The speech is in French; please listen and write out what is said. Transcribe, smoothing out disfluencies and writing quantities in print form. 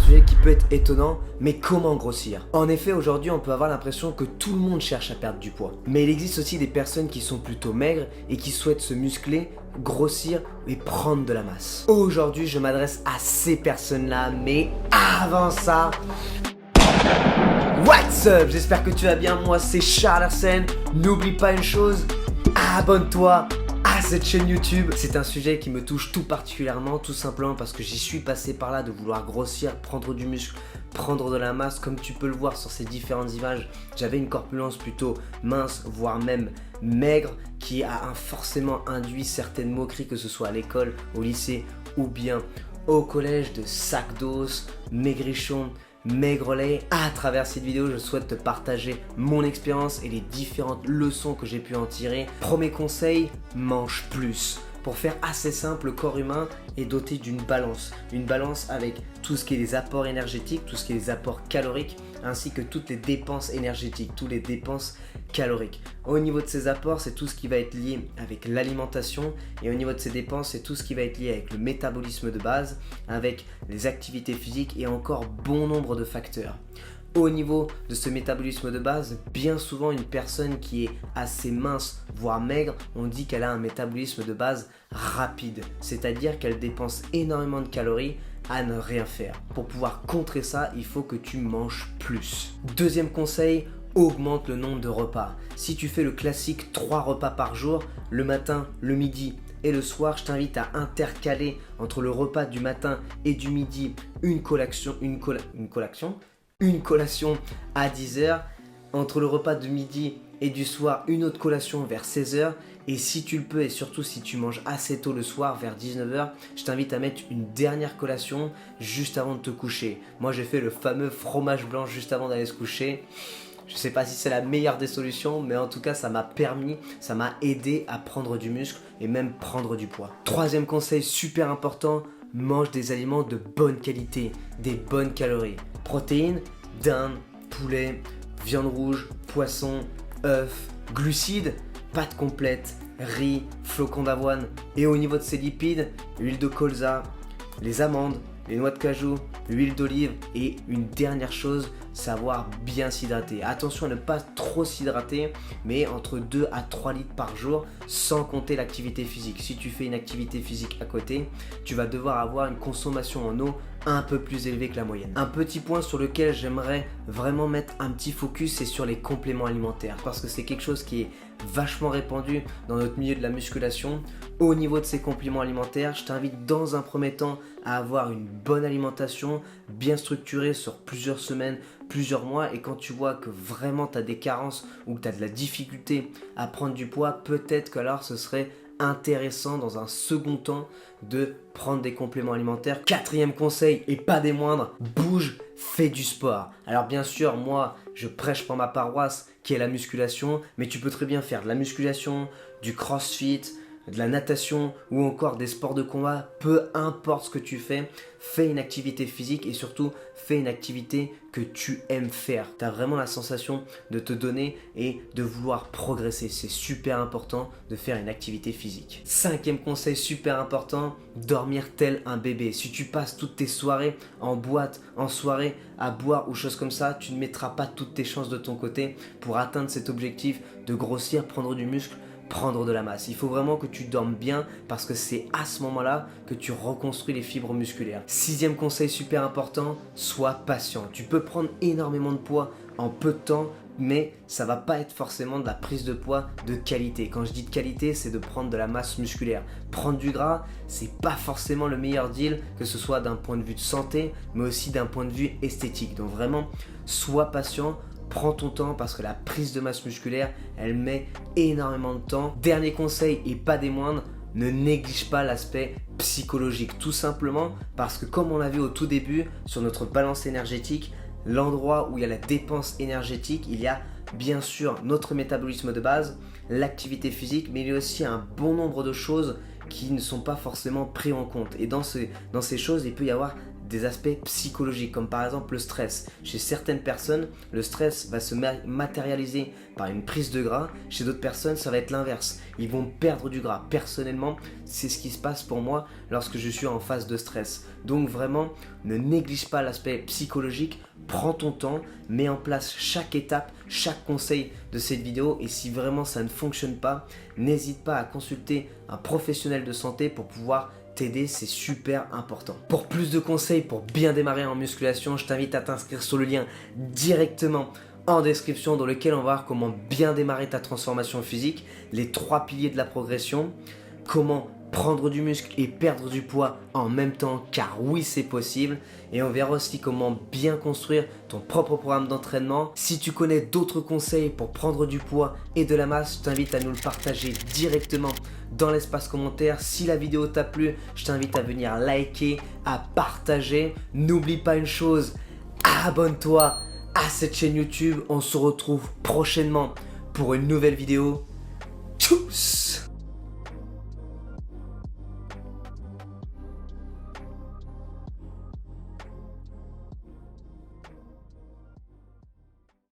sujet qui peut être étonnant, mais comment grossir? En effet, aujourd'hui, on peut avoir l'impression que tout le monde cherche à perdre du poids. Mais il existe aussi des personnes qui sont plutôt maigres et qui souhaitent se muscler, grossir et prendre de la masse. Aujourd'hui, je m'adresse à ces personnes-là, mais avant ça... What's up? J'espère que tu vas bien, moi c'est Charles Arsène. N'oublie pas une chose, abonne-toi à cette chaîne YouTube. C'est un sujet qui me touche tout particulièrement, tout simplement parce que j'y suis passé par là, de vouloir grossir, prendre du muscle, prendre de la masse. Comme tu peux le voir sur ces différentes images, j'avais une corpulence plutôt mince, voire même maigre, qui a forcément induit certaines moqueries, que ce soit à l'école, au lycée ou bien au collège, de sac d'os, maigrichon, maigrelet. À travers cette vidéo, je souhaite te partager mon expérience et les différentes leçons que j'ai pu en tirer. Premier conseil, mange plus. Pour faire assez simple, le corps humain est doté d'une balance. Une balance avec tout ce qui est les apports énergétiques, tout ce qui est les apports caloriques, ainsi que toutes les dépenses énergétiques, toutes les dépenses caloriques. Au niveau de ces apports, c'est tout ce qui va être lié avec l'alimentation, et au niveau de ces dépenses, c'est tout ce qui va être lié avec le métabolisme de base, avec les activités physiques et encore bon nombre de facteurs. Au niveau de ce métabolisme de base, bien souvent une personne qui est assez mince, voire maigre, on dit qu'elle a un métabolisme de base rapide, c'est-à-dire qu'elle dépense énormément de calories à ne rien faire. Pour pouvoir contrer ça, il faut que tu manges plus. Deuxième conseil, augmente le nombre de repas. Si tu fais le classique 3 repas par jour, le matin, le midi et le soir, je t'invite à intercaler entre le repas du matin et du midi une collation à 10h, entre le repas de midi et du soir, une autre collation vers 16h, et si tu le peux, et surtout si tu manges assez tôt le soir, vers 19h, je t'invite à mettre une dernière collation juste avant de te coucher. Moi, j'ai fait le fameux fromage blanc juste avant d'aller se coucher. Je sais pas si c'est la meilleure des solutions, mais en tout cas, ça m'a aidé à prendre du muscle et même prendre du poids. Troisième conseil super important, mange des aliments de bonne qualité, des bonnes calories. Protéines, dinde, poulet, viande rouge, poisson, œufs, glucides, pâtes complètes, riz, flocons d'avoine. Et au niveau de ces lipides, huile de colza, les amandes, les noix de cajou, l'huile d'olive et une dernière chose, savoir bien s'hydrater. Attention à ne pas trop s'hydrater, mais entre 2 à 3 litres par jour, sans compter l'activité physique. Si tu fais une activité physique à côté, tu vas devoir avoir une consommation en eau un peu plus élevée que la moyenne. Un petit point sur lequel j'aimerais vraiment mettre un petit focus, c'est sur les compléments alimentaires, parce que c'est quelque chose qui est vachement répandu dans notre milieu de la musculation. Au niveau de ces compléments alimentaires, je t'invite dans un premier temps à avoir une bonne alimentation bien structurée sur plusieurs semaines, plusieurs mois, et quand tu vois que vraiment tu as des carences ou que tu as de la difficulté à prendre du poids, peut-être que alors ce serait intéressant dans un second temps de prendre des compléments alimentaires. Quatrième conseil, et pas des moindres, bouge, fais du sport. Alors bien sûr, moi je prêche pour ma paroisse qui est la musculation, mais tu peux très bien faire de la musculation, du crossfit, de la natation ou encore des sports de combat. Peu importe ce que tu fais, fais une activité physique et surtout fais une activité que tu aimes faire. Tu as vraiment la sensation de te donner et de vouloir progresser. C'est super important de faire une activité physique. Cinquième conseil super important, dormir tel un bébé. Si tu passes toutes tes soirées en boîte, en soirée, à boire ou choses comme ça, tu ne mettras pas toutes tes chances de ton côté pour atteindre cet objectif de grossir, prendre du muscle, prendre de la masse. Il faut vraiment que tu dormes bien parce que c'est à ce moment-là que tu reconstruis les fibres musculaires. Sixième conseil super important, sois patient. Tu peux prendre énormément de poids en peu de temps, mais ça va pas être forcément de la prise de poids de qualité. Quand je dis de qualité, c'est de prendre de la masse musculaire. Prendre du gras, c'est pas forcément le meilleur deal, que ce soit d'un point de vue de santé, mais aussi d'un point de vue esthétique. Donc vraiment, sois patient. Prends ton temps parce que la prise de masse musculaire, elle met énormément de temps. Dernier conseil et pas des moindres, ne néglige pas l'aspect psychologique. Tout simplement parce que comme on l'a vu au tout début sur notre balance énergétique, l'endroit où il y a la dépense énergétique, il y a bien sûr notre métabolisme de base, l'activité physique, mais il y a aussi un bon nombre de choses qui ne sont pas forcément prises en compte. Et dans ces choses, il peut y avoir des aspects psychologiques, comme par exemple le stress. Chez certaines personnes, le stress va se matérialiser par une prise de gras. Chez d'autres personnes, ça va être l'inverse. Ils vont perdre du gras. Personnellement, c'est ce qui se passe pour moi lorsque je suis en phase de stress. Donc vraiment, ne néglige pas l'aspect psychologique. Prends ton temps, mets en place chaque étape, chaque conseil de cette vidéo. Et si vraiment ça ne fonctionne pas, n'hésite pas à consulter un professionnel de santé pour pouvoir t'aider, c'est super important. Pour plus de conseils pour bien démarrer en musculation, je t'invite à t'inscrire sur le lien directement en description dans lequel on va voir comment bien démarrer ta transformation physique, les 3 piliers de la progression, comment prendre du muscle et perdre du poids en même temps, car oui c'est possible, et on verra aussi comment bien construire ton propre programme d'entraînement. Si tu connais d'autres conseils pour prendre du poids et de la masse, je t'invite à nous le partager directement dans l'espace commentaire. Si la vidéo t'a plu, je t'invite à venir liker, à partager. N'oublie pas une chose, abonne-toi à cette chaîne YouTube. On se retrouve prochainement pour une nouvelle vidéo. Tchuss!